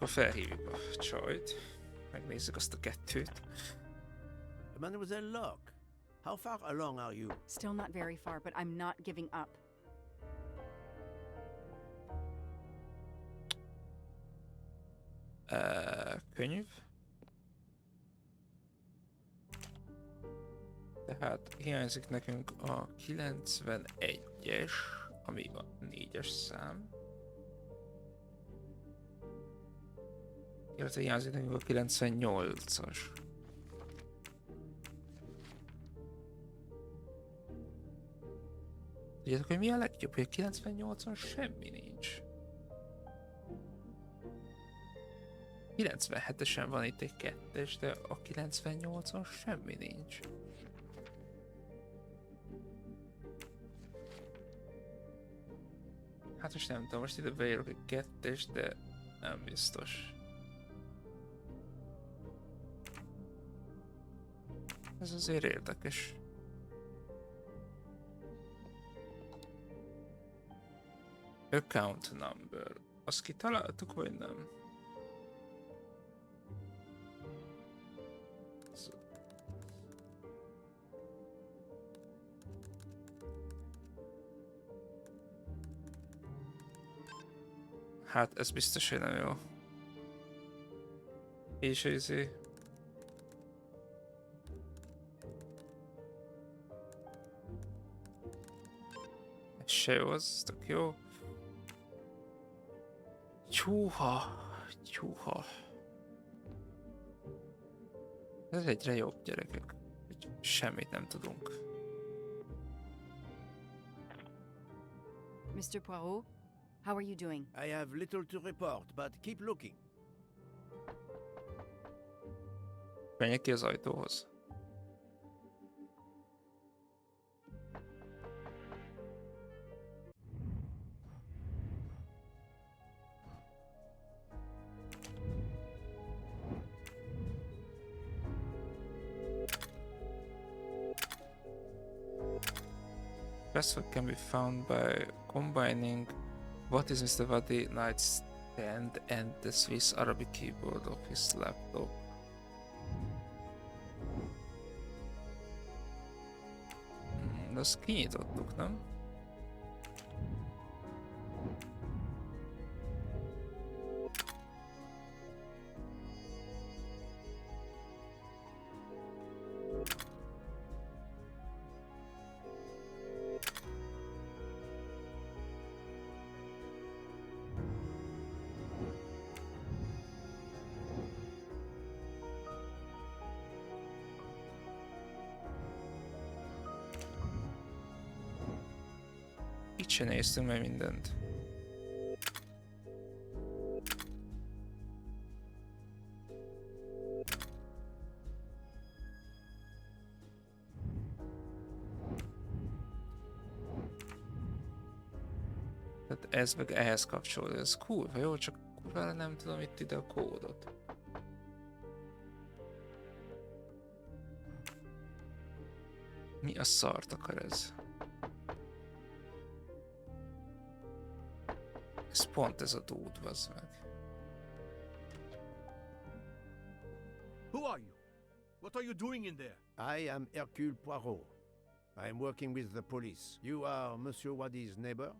Akkor felhívjuk a csajt. Megnézzük azt a kettőt. Mademoiselle Locke, how far along are you? Still not very far, but I'm not giving up. Könyv. Tehát hiányzik nekünk a 91-es, ami a 4-es szám. Illetve hiányzik nekünk a 98-as. Tudjátok, hogy mi a legjobb, hogy a 98-on semmi nincs. 97-esen van itt egy 2-es, de a 98-on semmi nincs. Hát most nem tudom, most ide beírok egy 2-es, de nem biztos. Ez azért érdekes. Account number. Azt kitaláltuk, vagy nem? Hát ez biztos, hogy nem jó. És izé. Ez se jó, az tök jó. Tyúha. Tyúha. Ez egyre jobb, gyerekek. Semmit nem tudunk. Mr. Poirot, how are you doing? I have little to report, but keep looking. Menjek ki az ajtóhoz. Password can be found by combining what is Mr. Wadi nightstand and the Swiss Arabic keyboard of his laptop. De azt kinyitottuk, nem? Itt se néztünk meg mindent. Tehát ez meg ehhez kapcsolódik. Ez kurva jó, csak kurva nem tudom itt ide a kódot. Mi a szart akar ez? Ez pont ez a dude, bazd meg. Who are you? What are you doing in there? I am Hercule Poirot. I am working with the police. You are Monsieur Wadi's neighbor?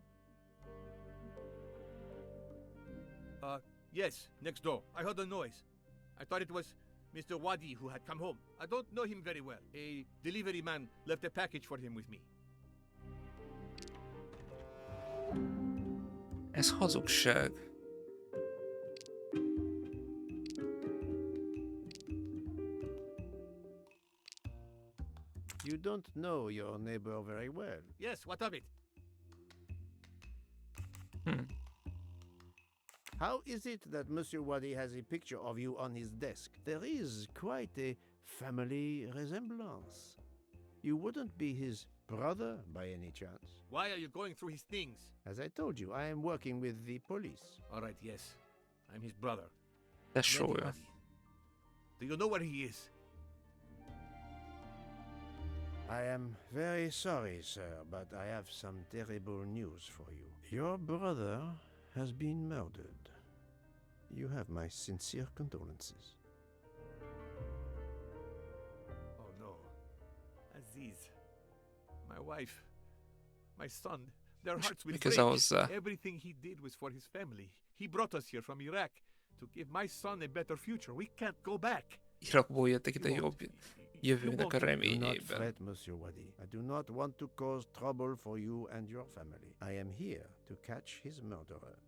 Yes, next door. I heard a noise. I thought it was Mr. Wadi who had come home. I don't know him very well. A delivery man left a package for him with me. Ez hazugság. You don't know your neighbor very well. Yes, what of it? How is it that Monsieur Wadi has a picture of you on his desk? There is quite a family resemblance. You wouldn't be his brother by any chance? Why are you going through his things? As I told you, I am working with the police. All right, yes. I'm his brother. That's Lady sure. Wadi. Do you know where he is? I am very sorry, sir, but I have some terrible news for you. Your brother has been murdered. You have my sincere condolences. Oh no. Aziz. My wife. My son. Their hearts will Because break. I was Everything he did was for his family. He brought us here from Iraq to give my son a better future. We can't go back. Irakból jöttek ide You jobb won't. jövőnek a Do not reményében. fret, Monsieur Wadi. I do not want to cause trouble for you and your family. I am here to catch his murderer.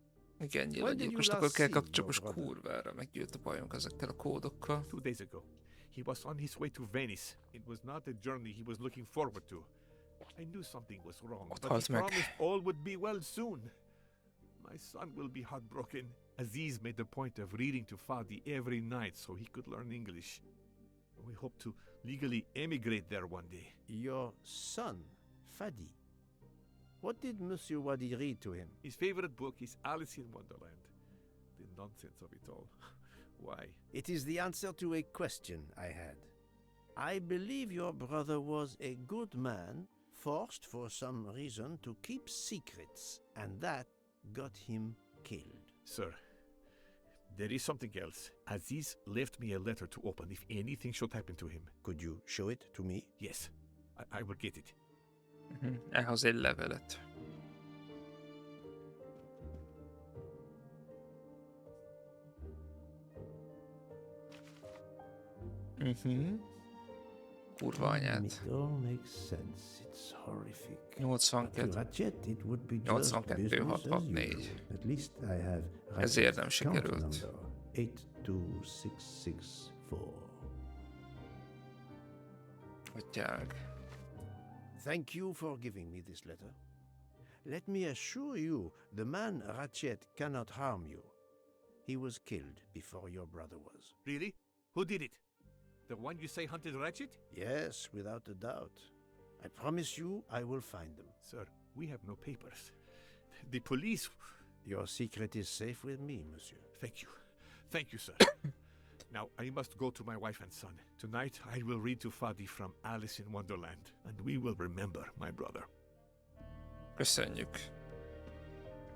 Igen, When did gyilkosnak you kell last kapni, see csak most your brother? kurvára meggyűlt a bajunk ezekkel a kódokkal. 2 days ago. He was on his way to Venice. It was not a journey he was looking forward to. I knew something was wrong, Ott but halt he meg. promised all would be well soon. My son will be heartbroken. Aziz made a point of reading to Fadi every night so he could learn English. We hope to legally emigrate there one day. Your son, Fadi. What did Monsieur Wadi read to him? His favorite book is Alice in Wonderland. The nonsense of it all. Why? It is the answer to a question I had. I believe your brother was a good man, forced for some reason to keep secrets, and that got him killed. Sir, there is something else. Aziz left me a letter to open if anything should happen to him. Could you show it to me? Yes, I will get it. Elhoz egy levelet. Kurva anyát. It all makes sense. It's horrific. 82. Ratchet, it would be just 82, business as 64. usual. At least I have Ezért nem Ratchet's account sikerült. number, 82664. Atyág. Thank you for giving me this letter. Let me assure you, the man Ratchet cannot harm you. He was killed before your brother was. Really? Who did it? The one you say hunted Ratchet? Yes, without a doubt. I promise you I will find them. Sir, we have no papers. The police... Your secret is safe with me, monsieur. Thank you. Thank you, sir. Now, I must go to my wife and son. Tonight, I will read to Fadi from Alice in Wonderland, and we will remember my brother. Köszönjük.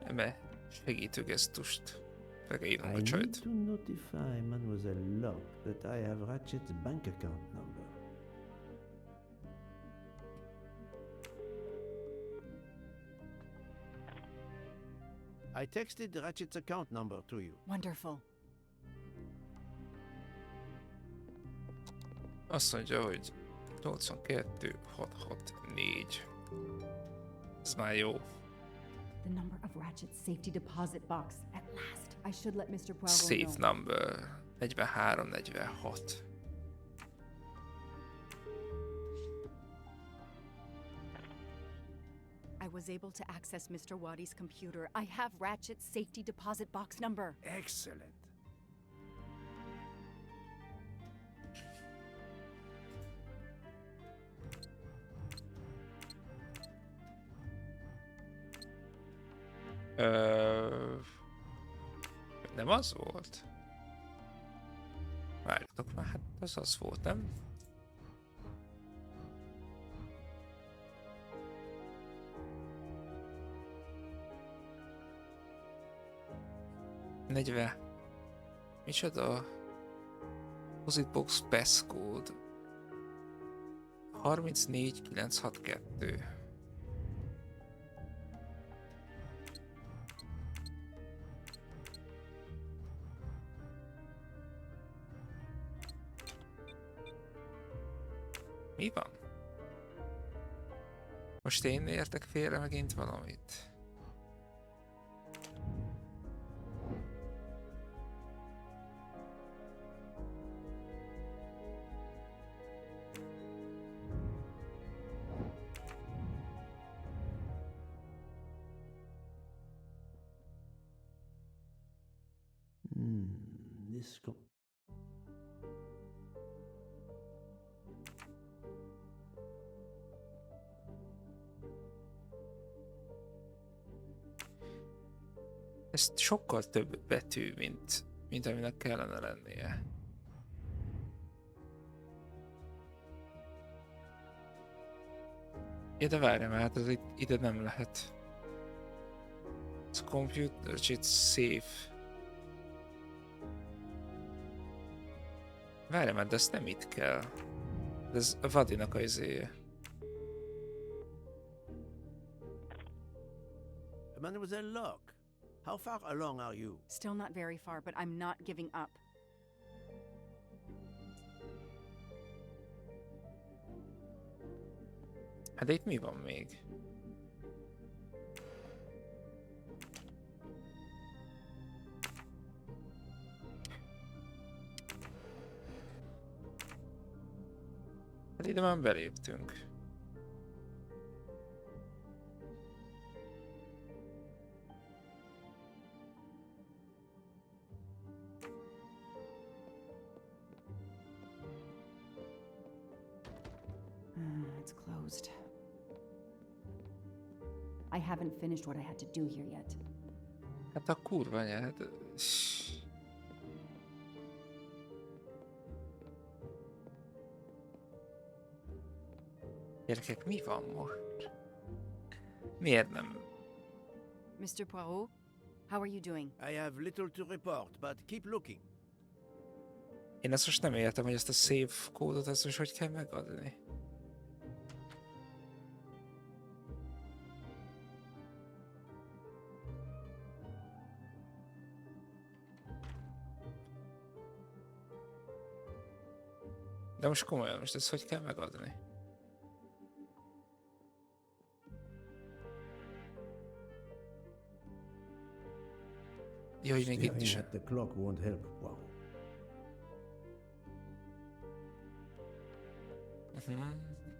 Eme segítő gesztust. Felírom I a need csajt. to notify Mademoiselle Locke that I have Ratchet's bank account number. I texted Ratchet's account number to you. Wonderful. Azt mondja, hogy 82 664. Ez már jó. The number of Ratchet's safety deposit box. At last. I should let Mr. Poirot Safe know. number 43 46. I was able to access Mr. Wadi's computer. I have Ratchet's safety deposit box number. Excellent. Nem az volt? Várjatok már, hát az volt, nem? Negyve. Micsoda? Positbox passcode. 34962. Mi van? Most én értek félre megint valamit. This Ez sokkal több betű, mint aminek kellene lennie. Ja, de várjál már, hát ez ide nem lehet. Ez computer, it's safe. Várj már, de ezt nem itt kell. De ez a Vadinak a izéje. Mademoiselle Locke, how far along are you? Still not very far, but I'm not giving up. Hát de itt mi van még? Hát ide már beléptünk. It's closed. I haven't finished what I had to do here yet. Hát a kurva anyád, hát... Gyerekek, mi van most? Miért nem? Mr. Poirot, how are you doing? I have little to report, but keep looking. Én ezt most nem értem, hogy ezt a save kódot, ezt most hogy kell megadni. De most komolyan, most ezt hogy kell megadni? Jó, hogy még itt is. Staring at the clock won't help, Poirot.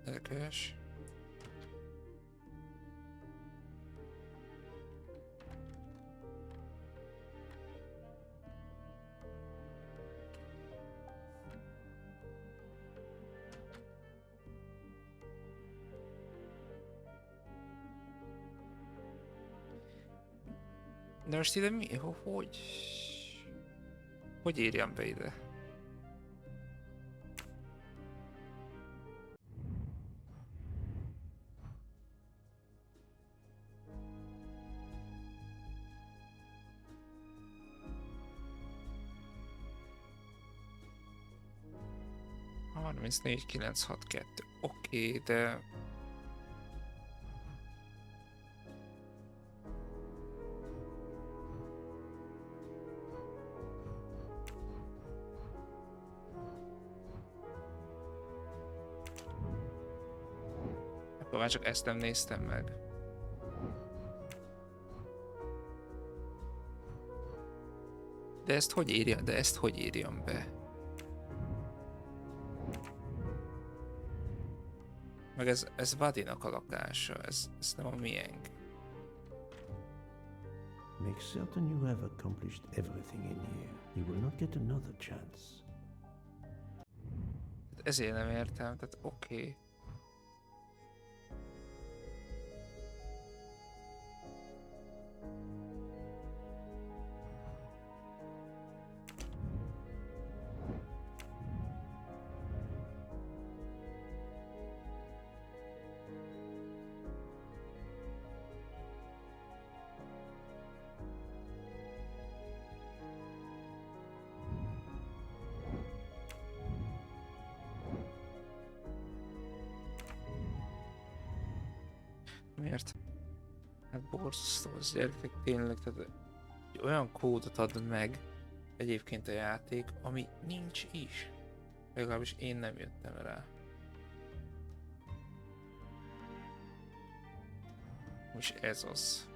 Érdekes. De most ide mi? Hogy? Hogy írjam be ide? Harmincnégy 962. Oké, de... Akkor már csak ezt nem néztem meg. De ezt hogy írjam? De ezt hogy írjam be? Meg ez Vadinak a lakása, ez nem a miénk. Make certain you have accomplished everything in here. You will not get another chance. Ezért nem értem, tehát oké. Miért? Hát borzasztó az gyerekek tényleg, tehát egy olyan kódot ad meg egyébként a játék, ami nincs is. Legalábbis én nem jöttem rá. És ez az.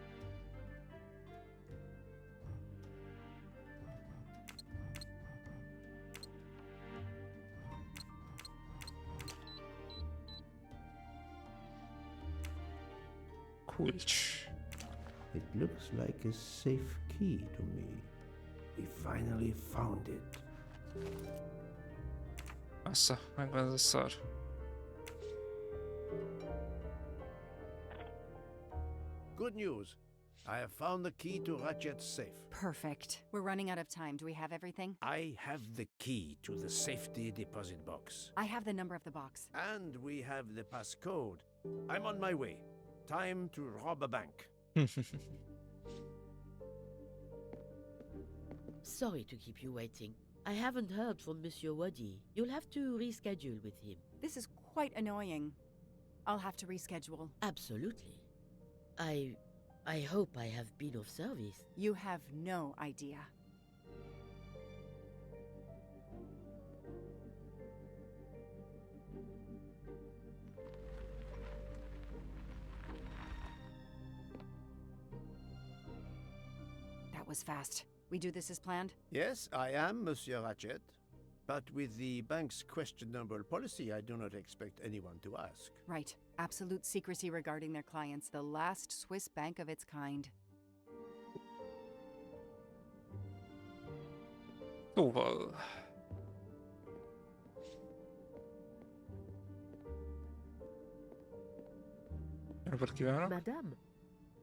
Kulcs. It looks like a safe key to me. We finally found it. Assza, megvan ez a szar. Good news. I have found the key to Ratchet's safe. Perfect. We're running out of time. Do we have everything? I have the key to the safety deposit box. I have the number of the box. And we have the passcode. I'm on my way. Time to rob a bank. Sorry to keep you waiting. I haven't heard from Monsieur Wadi. You'll have to reschedule with him. This is quite annoying. I'll have to reschedule. Absolutely. I hope I have been of service. You have no idea. That was fast. We do this as planned? Yes, I am, Monsieur Ratchet. But with the bank's questionable policy, I do not expect anyone to ask. Right. Absolute secrecy regarding their clients. The last Swiss bank of its kind. Szóval... Napot kívánok! Madame,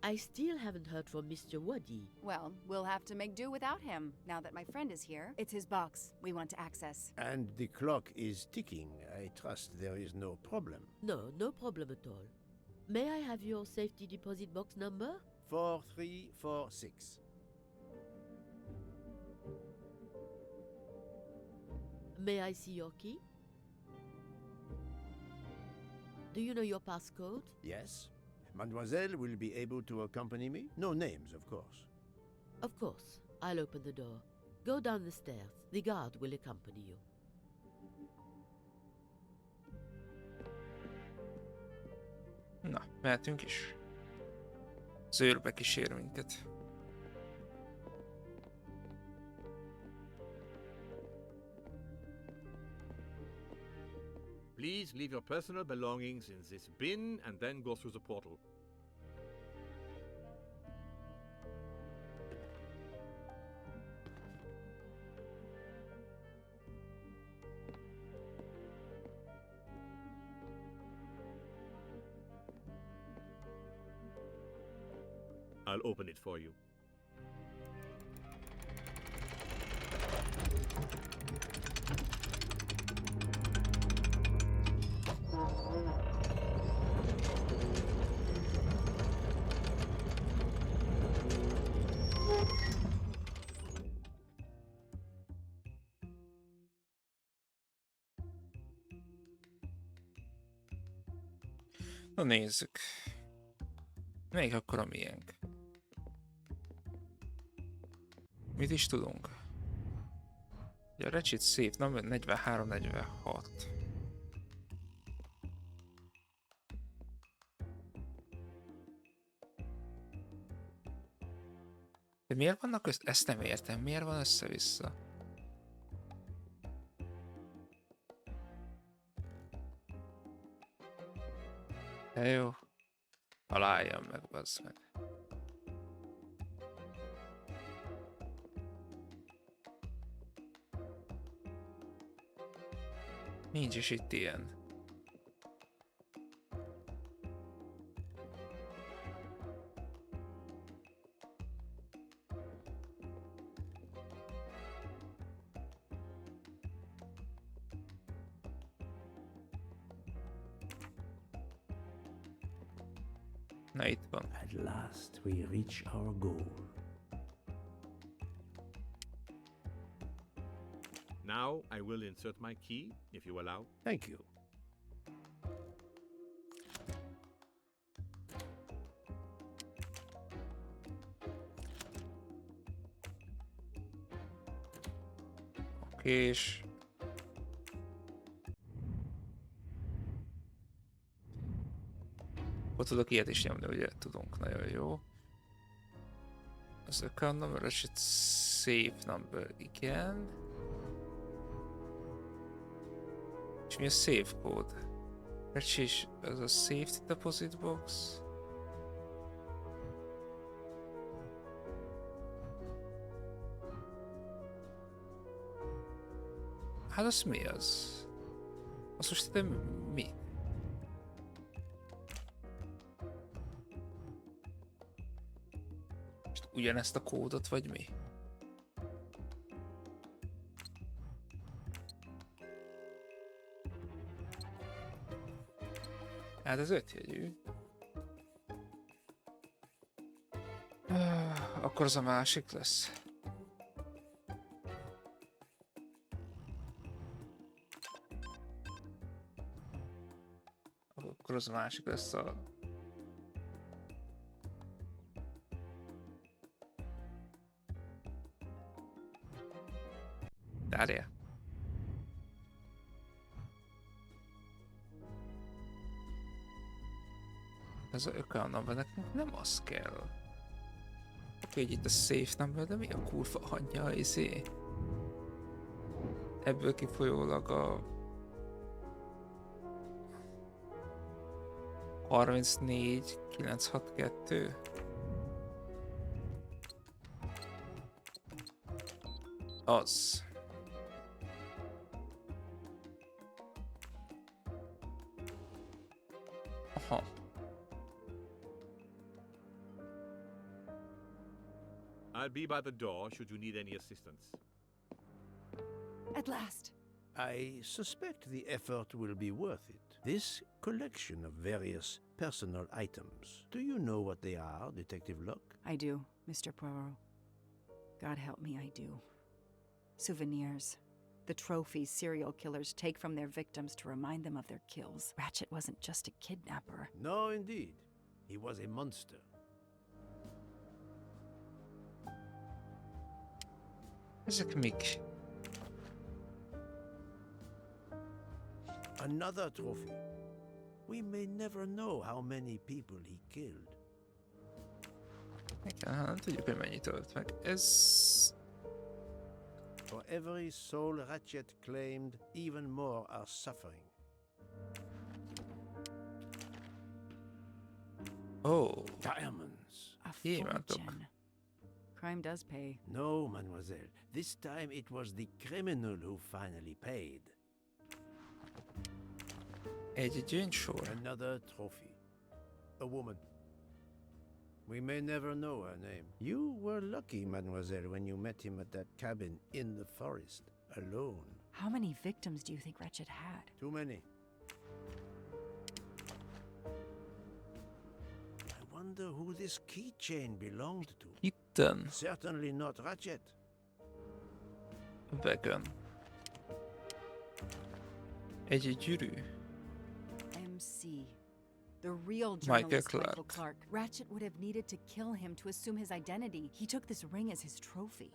I still haven't heard from Mr. Wadi. Well, we'll have to make do without him. Now that my friend is here, it's his box we want to access. And the clock is ticking. I trust there is no problem. No problem at all. May I have your safety deposit box number? 4346. May I see your key? Do you know your passcode? Yes. Mademoiselle will be able to accompany me? No names, of course. Of course. I'll open the door. Go down the stairs. The guard will accompany you. Na, mehetünk is. Az őrbe kísér minket. Please leave your personal belongings in this bin and then go through the portal. I'll open it for you. Na nézzük. Melyik akkor a miénk? Mit is tudunk? Ugye a Ratchet Safe number 43-46. De miért vannak ezt nem értem, miért van össze-vissza? De jó. Találjam meg, bazd meg. Nincs is itt ilyen. Na itt van. At last we reach our goal. Now I will insert my key, if you allow. Thank you. És ott tudok ilyet is nyomni, ugye tudunk, nagyon jó. Az account number, és egy safe number, igen. És mi a safe code? És ez a safety deposit box. Hát az mi az? Az most de mi? Most ugyanezt a kódot, vagy mi? Hát ez 5 jegyű. Akkor az a másik lesz. Akkor az a másik lesz a... Várjál. Ez a account number, nekünk nem az kell. Oké, hogy itt a safe number, de mi a kurva anyja izé? Ebből kifolyólag a... 34 962. Az. Aha. I'll be by the door should you need any assistance. At last. I suspect the effort will be worth it. This collection of various personal items. Do you know what they are, Detective Locke? I do, Mr. Poirot. God help me, I do. Souvenirs. The trophies serial killers take from their victims to remind them of their kills. Ratchet wasn't just a kidnapper. No, indeed. He was a monster. Ezek mik? Another trophy. We may never know how many people he killed. Igen, hát nem tudjuk, hogy mennyit ölt meg. Ez... For every soul Ratchet claimed, even more are suffering. Oh. Diamonds. A Imádok. fortune. Crime does pay. No, mademoiselle. This time it was the criminal who finally paid. Egy gyöngysor. Another trophy. A woman. We may never know her name. You were lucky, mademoiselle, when you met him at that cabin in the forest, alone. How many victims do you think Ratchet had? Too many. I wonder who this keychain belonged to. Itten. Certainly not Ratchet. Vegan. Egy gyűrű. MC. The real Michael journalist Michael Clark. Clark. Ratchet would have needed to kill him to assume his identity. He took this ring as his trophy.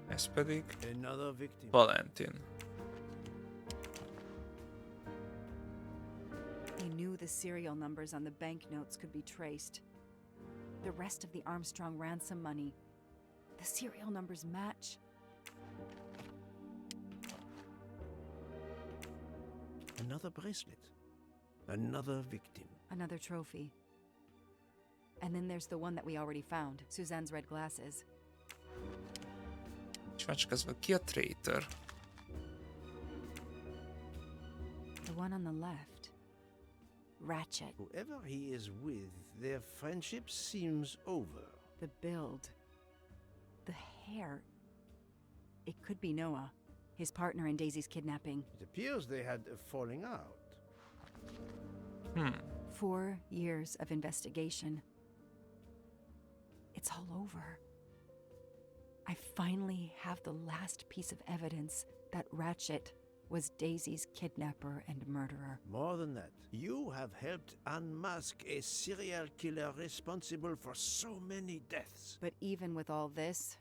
Ez pedig Another victim. Valentin. He knew the serial numbers on the banknotes could be traced. The rest of the Armstrong ransom money. The serial numbers match. Another bracelet. Another victim. Another trophy. And then there's the one that we already found, Suzanne's red glasses. És már csak ez van, ki a traitor? The one on the left. Ratchet. Whoever he is with, their friendship seems over. The build. The hair. It could be Noah, his partner in Daisy's kidnapping. It appears they had a falling out. 4 years of investigation. It's all over. I finally have the last piece of evidence that Ratchet was Daisy's kidnapper and murderer. More than that, you have helped unmask a serial killer responsible for so many deaths. But even with all this,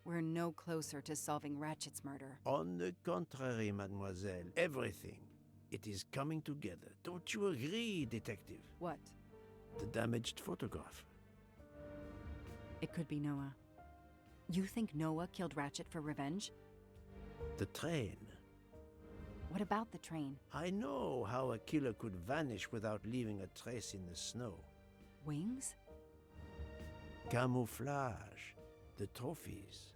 we're no closer to solving Ratchet's murder. On the contrary, mademoiselle, everything. It is coming together. Don't you agree, detective? What? The damaged photograph. It could be Noah. You think Noah killed Ratchet for revenge? The train. What about the train? I know how a killer could vanish without leaving a trace in the snow. Wings? Camouflage. The trophies.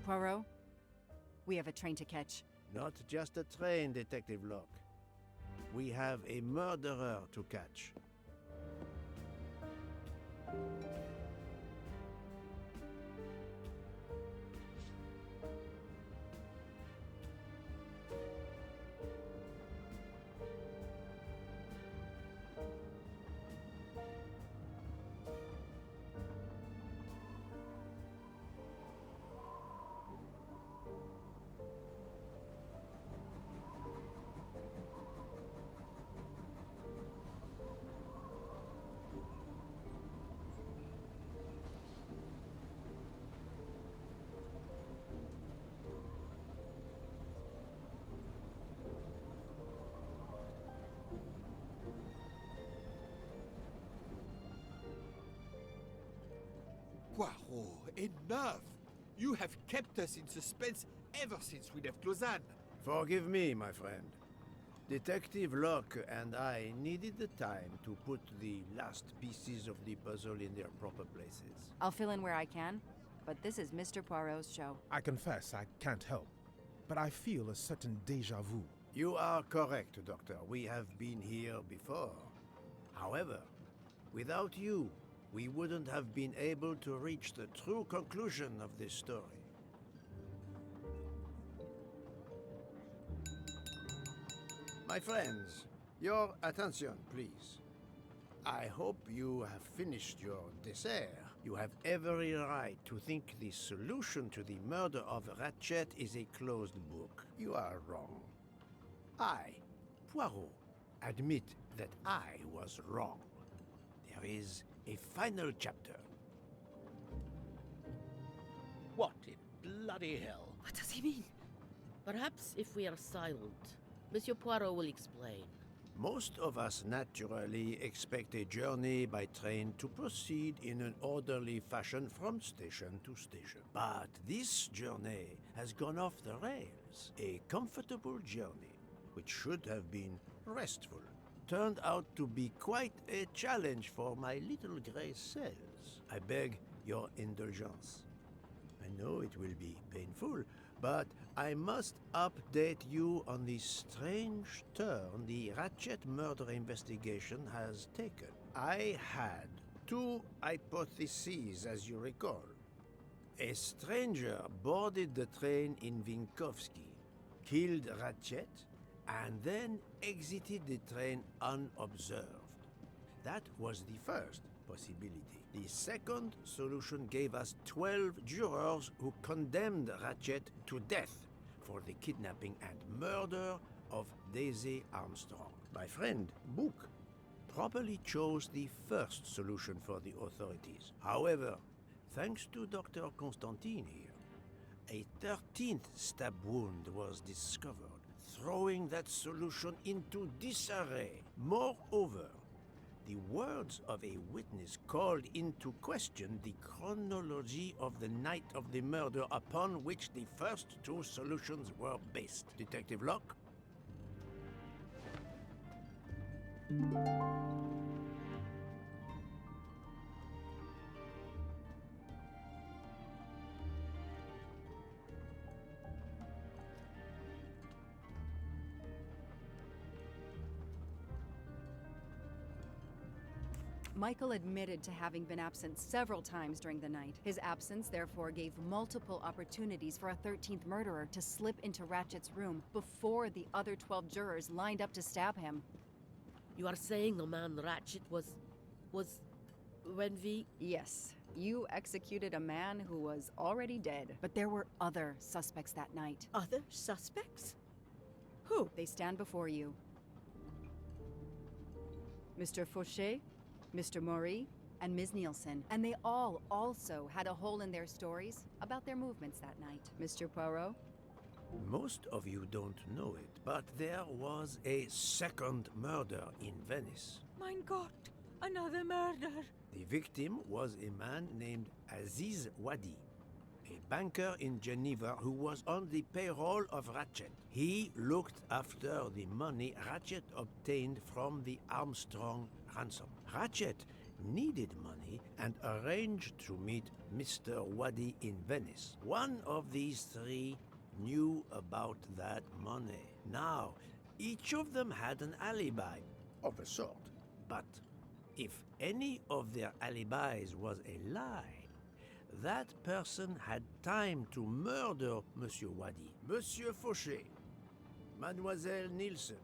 Poirot? We have a train to catch. Not just a train, Detective Locke. We have a murderer to catch. Poirot, enough! You have kept us in suspense ever since we left Lausanne. Forgive me, my friend. Detective Locke and I needed the time to put the last pieces of the puzzle in their proper places. I'll fill in where I can, but this is Mr. Poirot's show. I confess I can't help, but I feel a certain déjà vu. You are correct, Doctor. We have been here before. However, without you, we wouldn't have been able to reach the true conclusion of this story. My friends, your attention, please. I hope you have finished your dessert. You have every right to think the solution to the murder of Ratchet is a closed book. You are wrong. I, Poirot, admit that I was wrong. There is a final chapter. What in bloody hell? What does he mean? Perhaps if we are silent, Monsieur Poirot will explain. Most of us naturally expect a journey by train to proceed in an orderly fashion from station to station. But this journey has gone off the rails. A comfortable journey, which should have been restful, turned out to be quite a challenge for my little gray cells. I beg your indulgence. I know it will be painful, but I must update you on the strange turn the Ratchet murder investigation has taken. I had two hypotheses, as you recall. A stranger boarded the train in Vinkovsky, killed Ratchet, and then exited the train unobserved. That was the first possibility. The second solution gave us 12 jurors who condemned Ratchet to death for the kidnapping and murder of Daisy Armstrong. My friend, Book, properly chose the first solution for the authorities. However, thanks to Dr. Constantine here, a 13th stab wound was discovered, throwing that solution into disarray. Moreover, the words of a witness called into question the chronology of the night of the murder upon which the first two solutions were based. Detective Locke? Michael admitted to having been absent several times during the night. His absence therefore gave multiple opportunities for a 13th murderer to slip into Ratchet's room before the other 12 jurors lined up to stab him. You are saying the man Ratchet was when we... Yes, you executed a man who was already dead. But there were other suspects that night. Other suspects? Who? They stand before you. Mr. Fauché, Mr. Maury, and Ms. Nielsen. And they all also had a hole in their stories about their movements that night. Mr. Poirot? Most of you don't know it, but there was a second murder in Venice. Mein Gott, another murder. The victim was a man named Aziz Wadi, a banker in Geneva who was on the payroll of Ratchet. He looked after the money Ratchet obtained from the Armstrong ransom. Ratchet needed money and arranged to meet Mr. Wadi in Venice. One of these three knew about that money. Now, each of them had an alibi of a sort, but if any of their alibis was a lie, that person had time to murder Monsieur Wadi, Monsieur Fauché, Mademoiselle Nielsen,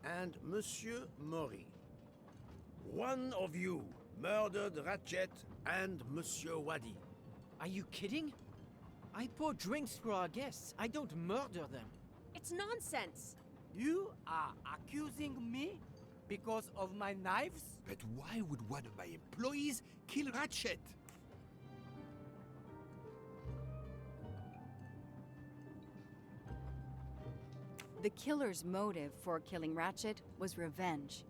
and Monsieur Maury. One of you murdered Ratchet and Monsieur Wadi. Are you kidding? I pour drinks for our guests. I don't murder them. It's nonsense. You are accusing me because of my knives? But why would one of my employees kill Ratchet? The killer's motive for killing Ratchet was revenge.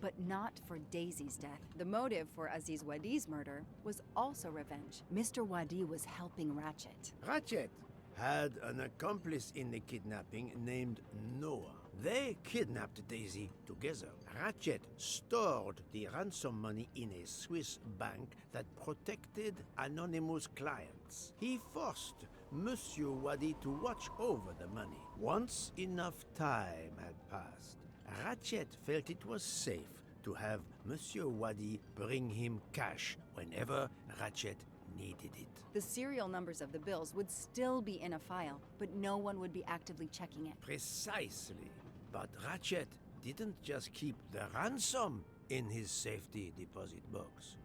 But not for Daisy's death. The motive for Aziz Wadi's murder was also revenge. Mr. Wadi was helping Ratchet. Ratchet had an accomplice in the kidnapping named Noah. They kidnapped Daisy together. Ratchet stored the ransom money in a Swiss bank that protected anonymous clients. He forced Monsieur Wadi to watch over the money. Once enough time had passed, Ratchet felt it was safe to have Monsieur Wadi bring him cash whenever Ratchet needed it. The serial numbers of the bills would still be in a file, but no one would be actively checking it. Precisely. But Ratchet didn't just keep the ransom in his safety deposit box.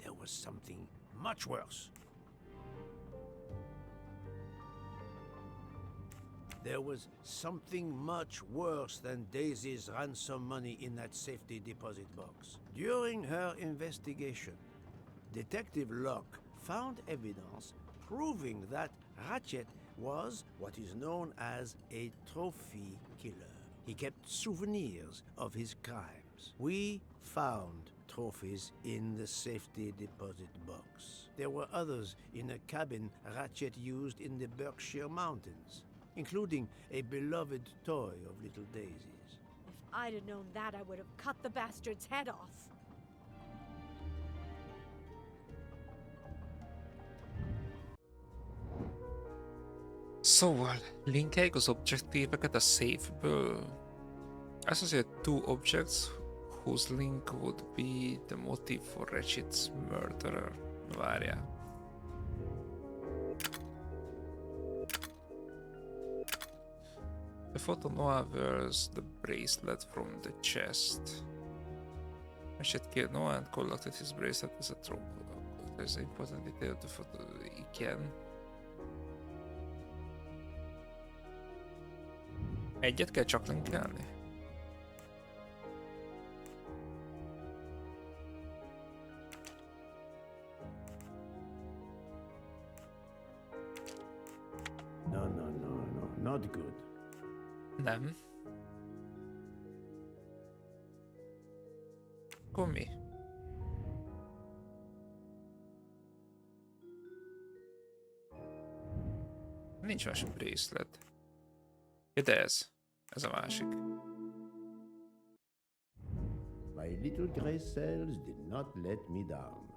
There was something much worse. There was something much worse than Daisy's ransom money in that safety deposit box. During her investigation, Detective Locke found evidence proving that Ratchet was what is known as a trophy killer. He kept souvenirs of his crimes. We found trophies in the safety deposit box. There were others in a cabin Ratchet used in the Berkshire Mountains, including a beloved toy of little Daisy's. If I'd have known that, I would have cut the bastard's head off. Szóval, linkeljük az objektíveket a safe-ből. As I said, two objects whose link would be the motive for Ratchet's murderer. Várjál. The photo Noah wears the bracelet from the chest. Ratchet killed Noah and collected his bracelet as a trophy. There's an important detail of the photo. Igen. Egyet kell csak linkelni? No, not good. Nem. Akkor mi? Nincs más bracelet. Ja, de ez. Ez a másik. My little gray cells did not let me down.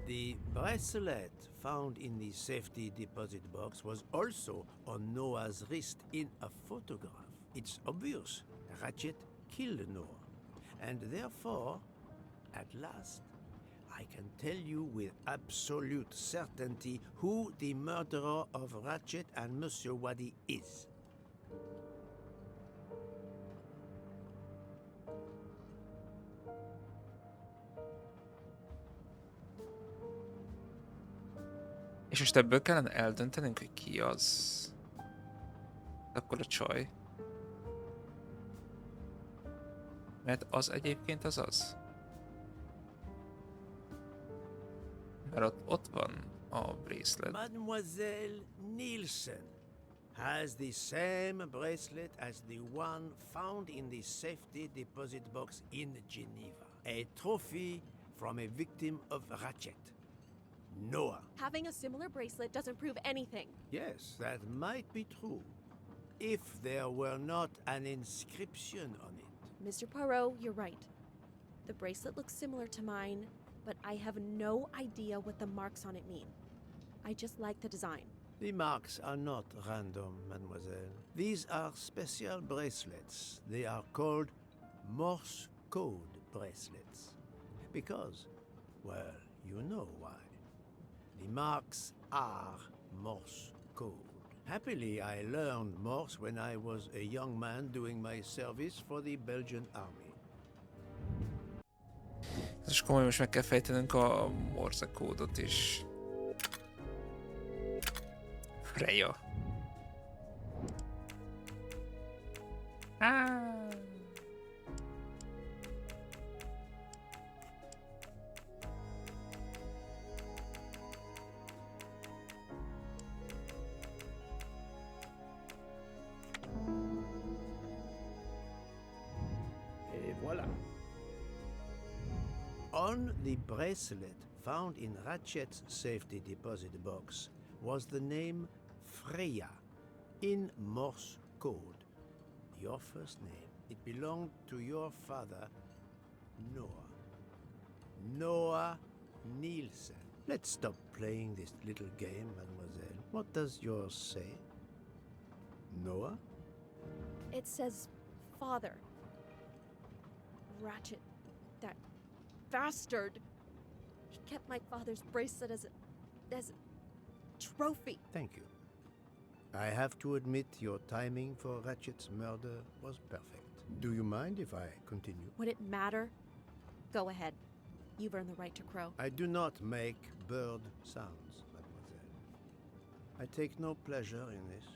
The bracelet found in the safety deposit box was also on Noah's wrist in a photograph. It's obvious Ratchet killed Noah, and therefore, at last, I can tell you with absolute certainty who the murderer of Ratchet and Monsieur Wadi is. És most ebből kellene eldöntenünk, hogy ki az. Akkor a csaj. Mert az egyébként az az. Mert ott van a bracelet. Mademoiselle Nielsen has the same bracelet as the one found in the safety deposit box in Geneva. A trophy from a victim of Ratchet. Noah. Having a similar bracelet doesn't prove anything. Yes, that might be true, if there were not an inscription on it. Mr. Poirot, you're right. The bracelet looks similar to mine, but I have no idea what the marks on it mean. I just like the design. The marks are not random, mademoiselle. These are special bracelets. They are called Morse code bracelets. Because, well, you know why. The marks are Morse code. Happily, I learned Morse when I was a young man doing my service for the Belgian army. És komoly, most meg kell fejtenünk a Morse kódot is. Freya. Et voilà. On the bracelet found in Ratchet's safety deposit box was the name Freya in Morse code. Your first name. It belonged to your father, Noah. Noah Nielsen. Let's stop playing this little game, mademoiselle. What does yours say? Noah? It says father. Ratchet, that bastard. He kept my father's bracelet as a trophy. Thank you. I have to admit your timing for Ratchet's murder was perfect. Do you mind if I continue? Would it matter? Go ahead. You've earned the right to crow. I do not make bird sounds, mademoiselle. I take no pleasure in this.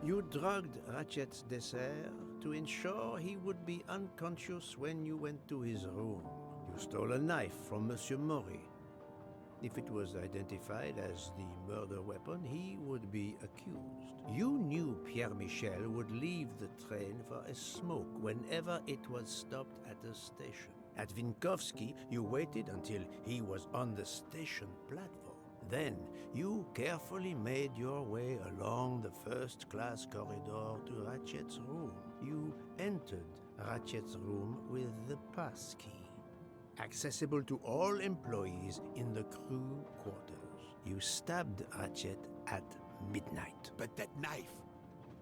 You drugged Ratchet's dessert to ensure he would be unconscious when you went to his room. You stole a knife from Monsieur Maury. If it was identified as the murder weapon, he would be accused. You knew Pierre Michel would leave the train for a smoke whenever it was stopped at a station. At Vinkovsky, you waited until he was on the station platform. Then, you carefully made your way along the first-class corridor to Ratchet's room. You entered Ratchet's room with the pass key, accessible to all employees in the crew quarters. You stabbed Ratchet at midnight. But that knife,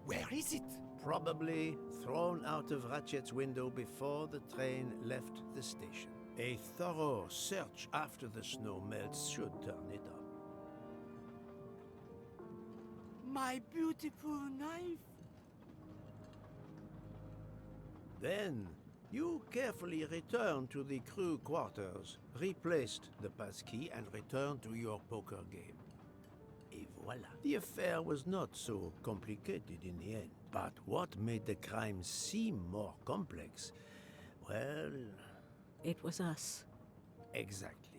where is it? Probably thrown out of Ratchet's window before the train left the station. A thorough search after the snow melts should turn it up. My beautiful knife. Then, you carefully returned to the crew quarters, replaced the passkey, and returned to your poker game. Et voila. The affair was not so complicated in the end. But what made the crime seem more complex? Well, It was us. exactly.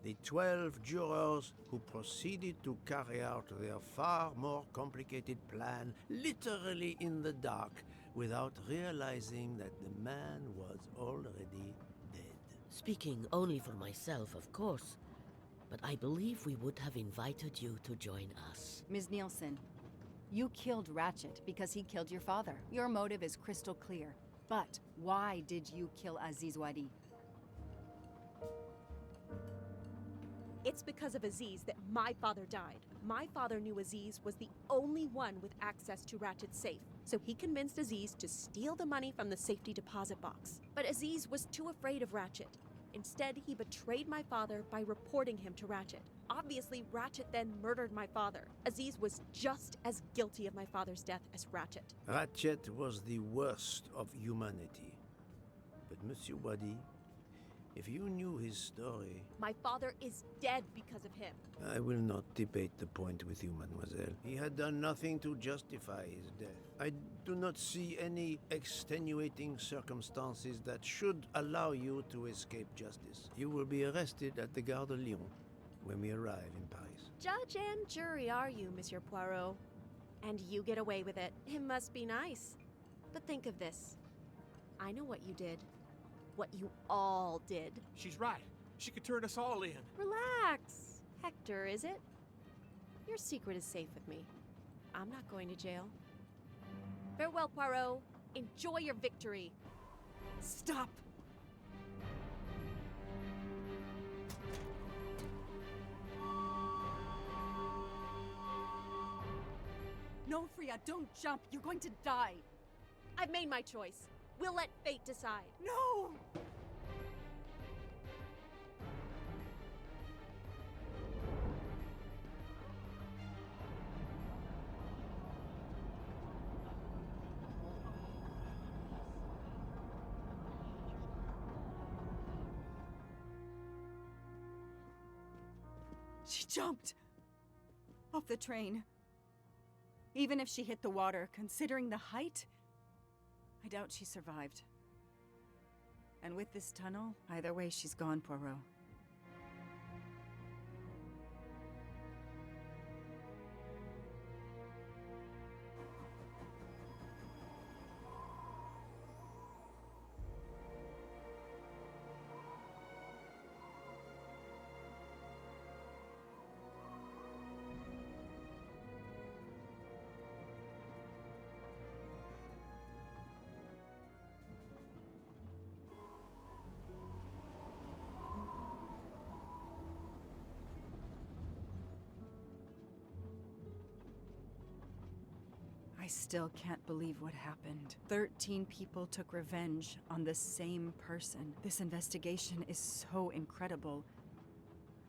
The 12 jurors who proceeded to carry out their far more complicated plan literally in the dark without realizing that the man was already dead. Speaking only for myself, of course, but I believe we would have invited you to join us. Ms. Nielsen, you killed Ratchet because he killed your father. Your motive is crystal clear. But why did you kill Aziz Wadi? It's because of Aziz that my father died. My father knew Aziz was the only one with access to Ratchet's safe, so he convinced Aziz to steal the money from the safety deposit box. But Aziz was too afraid of Ratchet. Instead, he betrayed my father by reporting him to Ratchet. Obviously, Ratchet then murdered my father. Aziz was just as guilty of my father's death as Ratchet. Ratchet was the worst of humanity. But Monsieur Wadi, if you knew his story... My father is dead because of him. I will not debate the point with you, mademoiselle. He had done nothing to justify his death. I do not see any extenuating circumstances that should allow you to escape justice. You will be arrested at the Gare de Lyon when we arrive in Paris. Judge and jury, are you, Monsieur Poirot? And you get away with it. It must be nice. But think of this. I know what you did. What you all did. She's right. She could turn us all in. Relax. Hector, is it? Your secret is safe with me. I'm not going to jail. Farewell, Poirot. Enjoy your victory. Stop! No, Freya, don't jump. You're going to die. I've made my choice. We'll let fate decide. No! She jumped off the train. Even if she hit the water, considering the height, I doubt she survived. And with this tunnel, either way, she's gone, Poirot. still can't believe what happened. 13 people took revenge on the same person. This investigation is so incredible.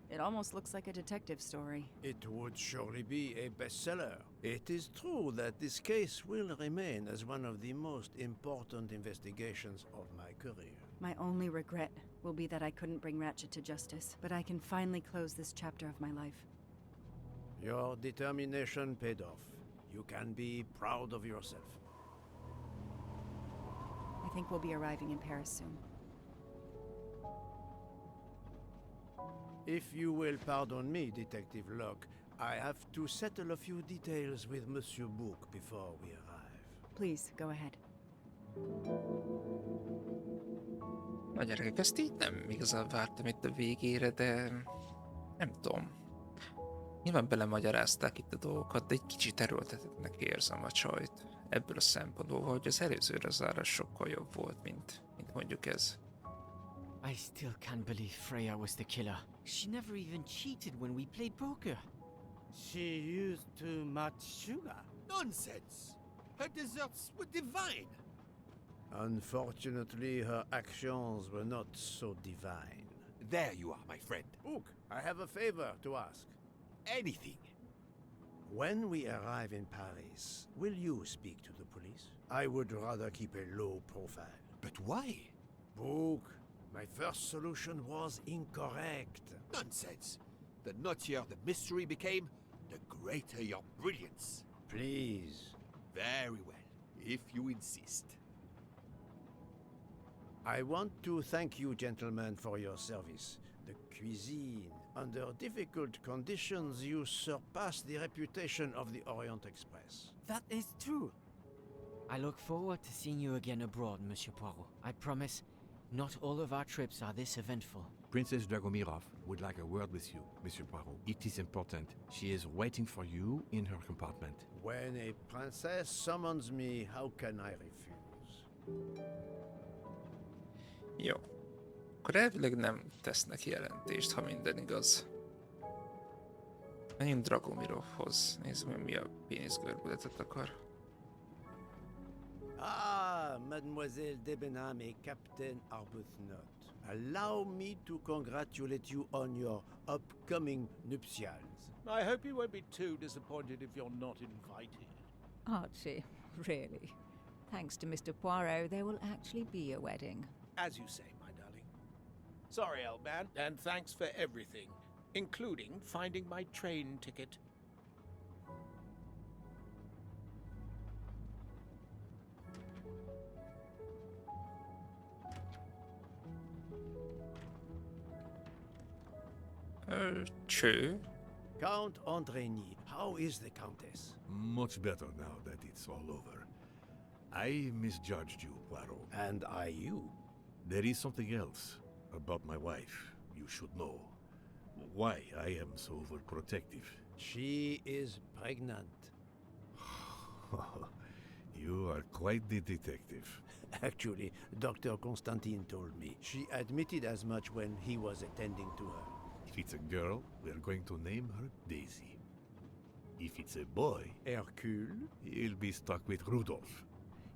It almost looks like a detective story. It would surely be a bestseller. It is true that this case will remain as one of the most important investigations of my career. My only regret will be that I couldn't bring Ratchet to justice, but I can finally close this chapter of my life. Your determination paid off. You can be proud of yourself. I think we'll be arriving in Paris soon. If you will pardon me, Detective Locke, I have to settle a few details with Monsieur Book before we arrive. Please, go ahead. Na gyerekek, ezt így nem igazán vártam itt a végére, de nem tudom. Nyilván belemagyarázták itt a dolgokat, de egy kicsit erőltetettnek érzem a csajt. Ebből a szempontból, hogy az előzőre zárás sokkal jobb volt, mint mondjuk ez. I still can't believe Freya was the killer. She never even cheated when we played poker. She used too much sugar. Nonsense! Her desserts were divine. Unfortunately, her actions were not so divine. There you are, my friend. Book, I have a favor to ask. Anything. When we arrive in Paris, will you speak to the police? I would rather keep a low profile. But why? Book, my first solution was incorrect. Nonsense. The nuttier the mystery became, the greater your brilliance. Please. Very well, if you insist. I want to thank you, gentlemen, for your service. The cuisine. Under difficult conditions, you surpass the reputation of the Orient Express. That is true. I look forward to seeing you again abroad, Monsieur Poirot. I promise, not all of our trips are this eventful. Princess Dragomirov would like a word with you, Monsieur Poirot. It is important. She is waiting for you in her compartment. When a princess summons me, how can I refuse? Jó. Akkor elvileg nem tesznek jelentést, ha minden igaz. Menjünk Dragomirovhoz. Nézzük meg, mi a péniszgörbületet akar. Ah, Mademoiselle Debenham et Captain Arbuthnot. Allow me to congratulate you on your upcoming nuptials. I hope you won't be too disappointed if you're not invited. Archie, really? Thanks to Mr. Poirot, there will actually be a wedding. As you say, my darling. Sorry, old man, and thanks for everything, including finding my train ticket. True. Count Andrigny, how is the Countess? Much better now that it's all over. I misjudged you, Poirot. And I you. There is something else about my wife you should know. Why I am so overprotective. She is pregnant. You are quite the detective. Actually, Dr. Constantine told me. She admitted as much when he was attending to her. If it's a girl, we're going to name her Daisy. If it's a boy, Hercule? he'll be stuck with Rudolph.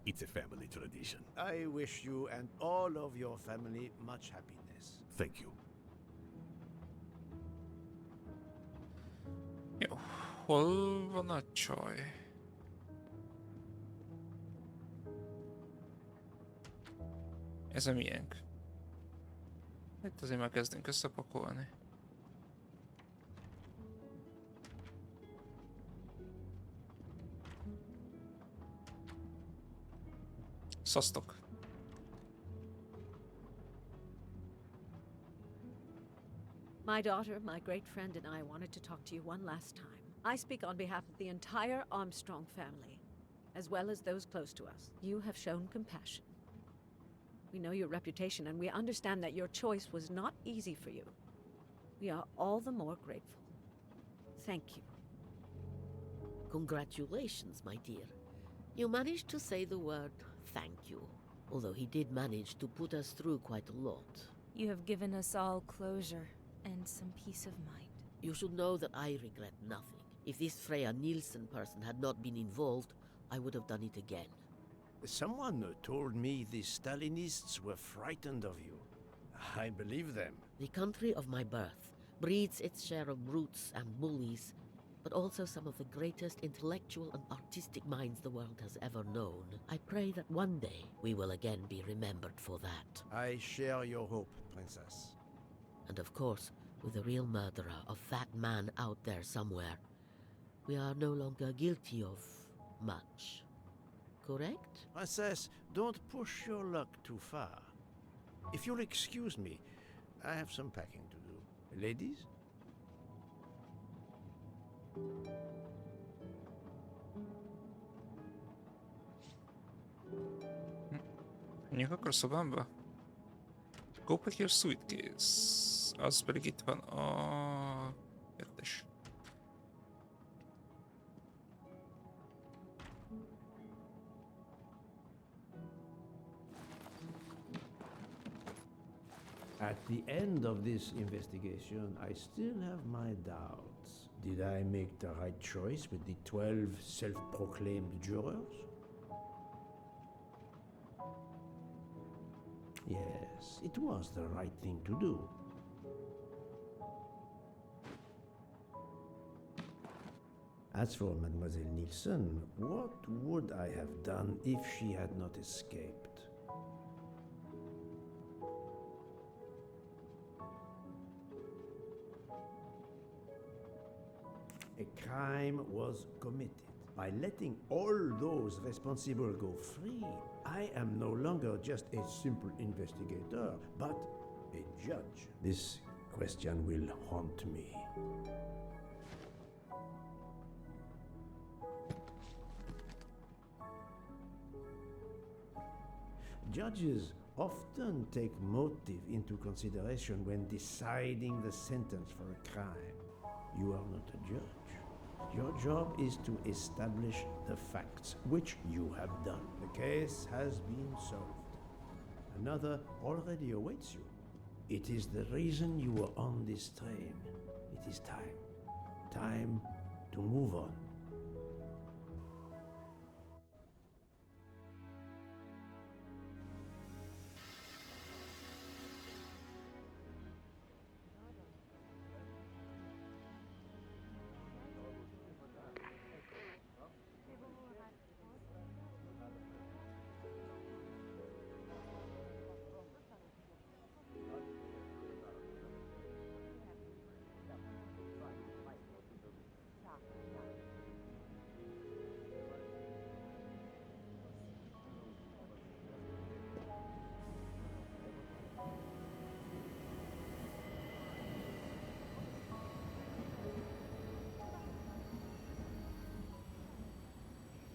It's a family tradition. I wish you and all of your family much happiness. Thank you. Jó. Hol van a csaj? Ez a miénk. Itt azért már kezdünk összepakolni. Szasztok. My daughter, my great friend, and I wanted to talk to you one last time. I speak on behalf of the entire Armstrong family, as well as those close to us. You have shown compassion. We know your reputation, and we understand that your choice was not easy for you. We are all the more grateful. Thank you. Congratulations, my dear. You managed to say the word thank you, although he did manage to put us through quite a lot. You have given us all closure and some peace of mind. You should know that I regret nothing. If this Freya Nielsen person had not been involved, I would have done it again. Someone told me the Stalinists were frightened of you. I believe them. The country of my birth breeds its share of brutes and bullies, but also some of the greatest intellectual and artistic minds the world has ever known. I pray that one day we will again be remembered for that. I share your hope, Princess. And of course, with the real murderer of that man out there somewhere, we are no longer guilty of much. Correct? Princess, don't push your luck too far. If you'll excuse me, I have some packing to do. Ladies? Menjünk akkor a szobámba? Go pack your suitcase. Az pedig itt van a... kettes. At the end of this investigation, I still have my doubts. Did I make the right choice with the 12 self-proclaimed jurors? Yes, it was the right thing to do. As for Mademoiselle Nielsen, what would I have done if she had not escaped? A crime was committed. By letting all those responsible go free, I am no longer just a simple investigator, but a judge. This question will haunt me. Judges often take motive into consideration when deciding the sentence for a crime. You are not a judge. Your job is to establish the facts, which you have done. The case has been solved. Another already awaits you. It is the reason you were on this train. It is time. Time to move on.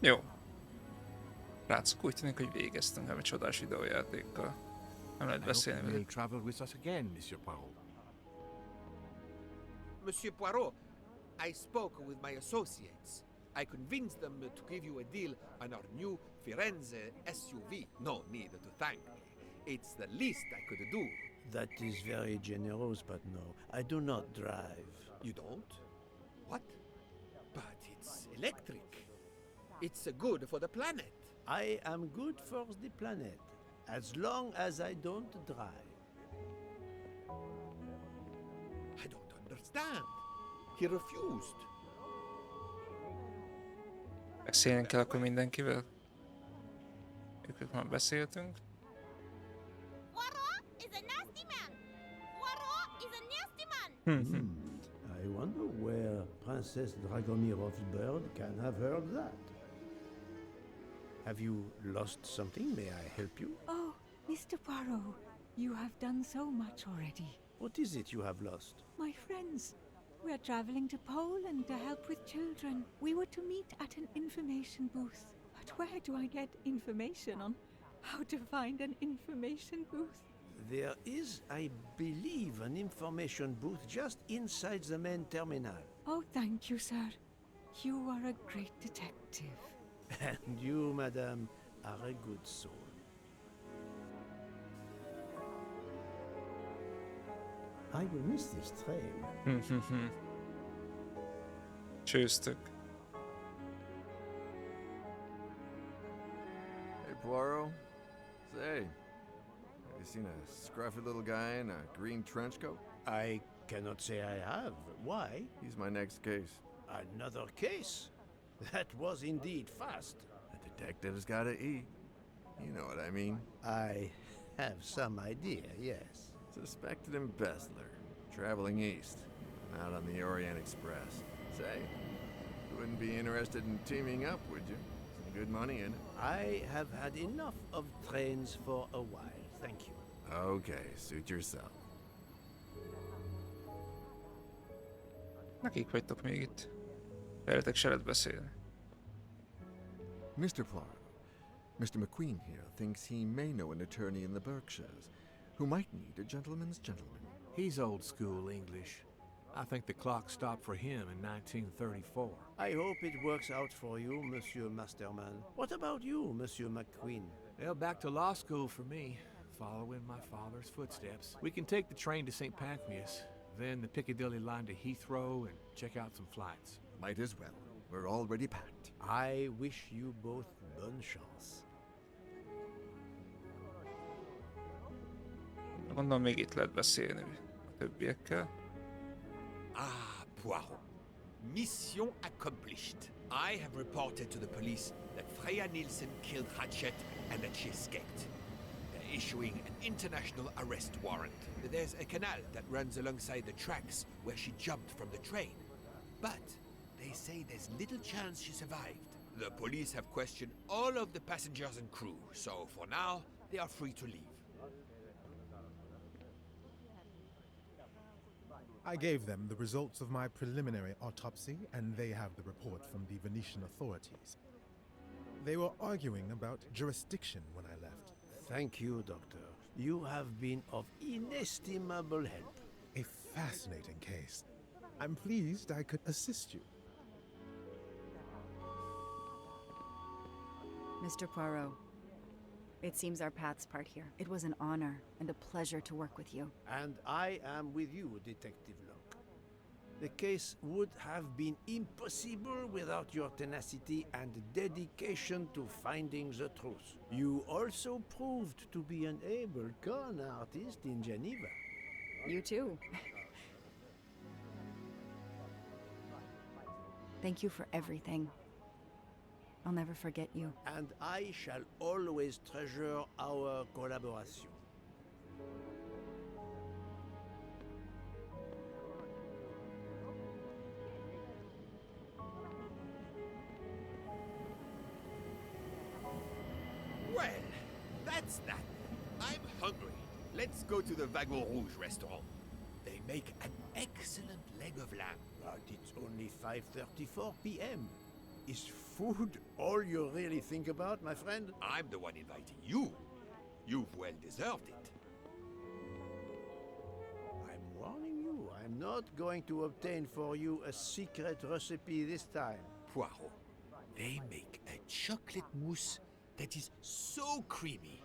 Jó. Rácok, úgy tűnik, hogy végeztünk egy csodás videójátékkal. Nem lehet beszélni You will velük. travel with us again, Monsieur Poirot. Monsieur Poirot, I spoke with my associates. I convinced them to give you a deal on our new Firenze SUV. No need to thank me. It's the least I could do. That is very generous, but no, I do not drive. You don't? What? But it's electric. It's good for the planet. I am good for the planet, as long as I don't drive. I don't understand. He refused. Beszélni kell akkor mindenkivel? Őket már beszéltünk. Poirot is a nasty man. Poirot is a nasty man. I wonder where Princess Dragomirov's bird can have heard that. Have you lost something? May I help you? Oh, Mr. Poirot, you have done so much already. What is it you have lost? My friends, we are traveling to Poland to help with children. We were to meet at an information booth. But where do I get information on how to find an information booth? There is, I believe, an information booth just inside the main terminal. Oh, thank you, sir. You are a great detective. And you, madame, are a good soul. I will miss this train. Csőztök. Poirot? Say, have you seen a scruffy little guy in a green trench coat? I cannot say I have. Why? He's my next case. Another case? That was indeed fast. The detective's gotta eat. You know what I mean. I have some idea, yes. Suspected embezzler, traveling east, out on the Orient Express. Say, you wouldn't be interested in teaming up, would you? Some good money in it. I have had enough of trains for a while, thank you. Okay, suit yourself. Nekik vagytok még itt. Veletek se lehet beszélni. Mr. Poirot, Mr. McQueen here thinks he may know an attorney in the Berkshires who might need a gentleman's gentleman. He's old school English. I think the clock stopped for him in 1934. I hope it works out for you, Monsieur Masterman. What about you, Monsieur McQueen? Well, back to law school for me, following my father's footsteps. We can take the train to St. Pancras, then the Piccadilly line to Heathrow and check out some flights. Might as well. We're already packed. I wish you both bonne chance. Gondolom még itt lehet beszélni a többiekkel. Ah, Poirot. Mission accomplished. I have reported to the police that Freya Nielsen killed Hatchet and that she escaped. They're issuing an international arrest warrant. There's a canal that runs alongside the tracks where she jumped from the train. But they say there's little chance she survived. The police have questioned all of the passengers and crew, so for now, they are free to leave. I gave them the results of my preliminary autopsy, and they have the report from the Venetian authorities. They were arguing about jurisdiction when I left. Thank you, Doctor. You have been of inestimable help. A fascinating case. I'm pleased I could assist you. Mr. Poirot, it seems our paths part here. It was an honor and a pleasure to work with you. And I am with you, Detective Locke. The case would have been impossible without your tenacity and dedication to finding the truth. You also proved to be an able con artist in Geneva. You too. Thank you for everything. I'll never forget you. And I shall always treasure our collaboration. Well, that's that. I'm hungry. Let's go to the Wagon Rouge restaurant. They make an excellent leg of lamb. But it's only 5:34 p.m. Is food all you really think about, my friend? I'm the one inviting you. You've well deserved it. I'm warning you, I'm not going to obtain for you a secret recipe this time. Poirot, they make a chocolate mousse that is so creamy.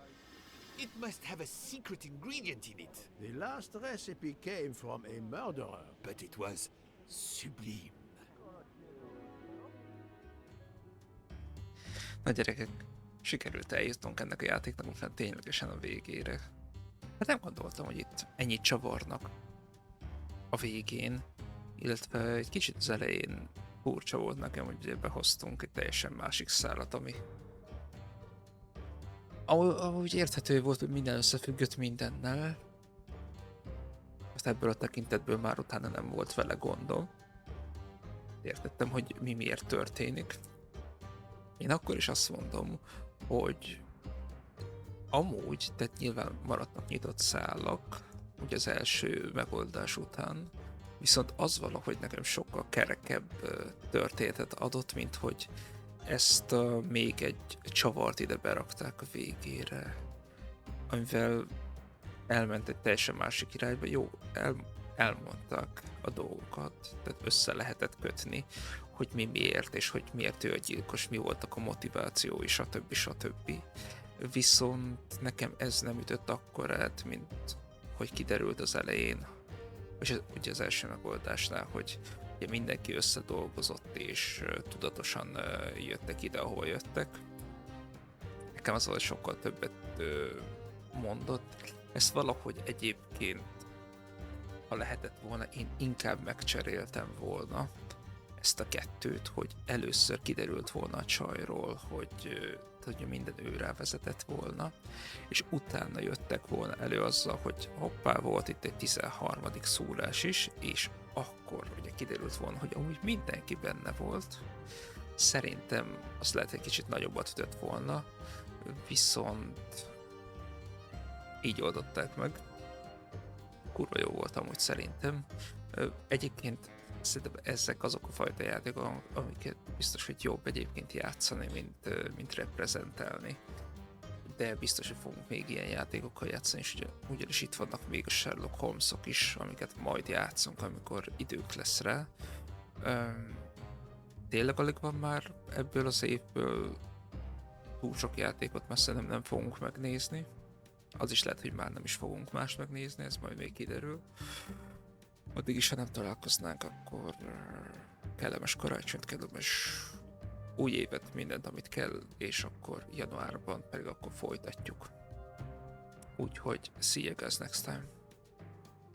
It must have a secret ingredient in it. The last recipe came from a murderer. But it was sublime. Na gyerekek, sikerült eljutnunk ennek a játéknak most ténylegesen a végére. Hát nem gondoltam, hogy itt ennyit csavarnak a végén, illetve egy kicsit az elején furcsa volt nekem, hogy behoztunk egy teljesen másik szállat, ami ahogy érthető volt, hogy minden összefüggött mindennel. Azt ebből a tekintetből már utána nem volt vele gondom. Értettem, hogy mi miért történik. Én akkor is azt mondom, hogy amúgy, tehát nyilván maradnak nyitott szálak, ugye az első megoldás után, viszont az valahogy nekem sokkal kerekebb történetet adott, mint hogy ezt még egy csavart ide berakták a végére, amivel elment egy teljesen másik irányba. Jó, elmondták a dolgokat, tehát össze lehetett kötni, hogy mi miért, és hogy miért ő a gyilkos, mi voltak a motivációi, stb. Viszont nekem ez nem ütött akkorát, mint hogy kiderült az elején, és ugye az első megoldásnál, hogy ugye mindenki összedolgozott, és tudatosan jöttek ide, ahol jöttek. nekem az volt sokkal többet mondott. Ezt valahogy egyébként, ha lehetett volna, én inkább megcseréltem volna ezt a kettőt, hogy először kiderült volna a csajról, hogy minden ő rávezetett volna, és utána jöttek volna elő azzal, hogy hoppá, volt itt egy 13. szúrás is, és akkor ugye kiderült volna, hogy amúgy mindenki benne volt. Szerintem az lehet egy kicsit nagyobbat ütött volna, viszont így oldották meg. Kurva jó volt amúgy szerintem. Egyébként szerintem ezek azok a fajta játékok, amiket biztos, hogy jobb egyébként játszani, mint reprezentálni. De biztos, hogy fogunk még ilyen játékokkal játszani, és ugyanis itt vannak még a Sherlock Holmesok is, amiket majd játszunk, amikor időnk lesz rá. Tényleg alig van már ebből az évből túl sok játékot, mert szerintem nem fogunk megnézni. Az is lehet, hogy már nem is fogunk más megnézni, ez majd még kiderül. Addig is, ha nem találkoznánk, akkor kellemes karácsonyt, kellemes új évet, mindent, amit kell, és akkor januárban pedig akkor folytatjuk. Úgyhogy see you guys next time.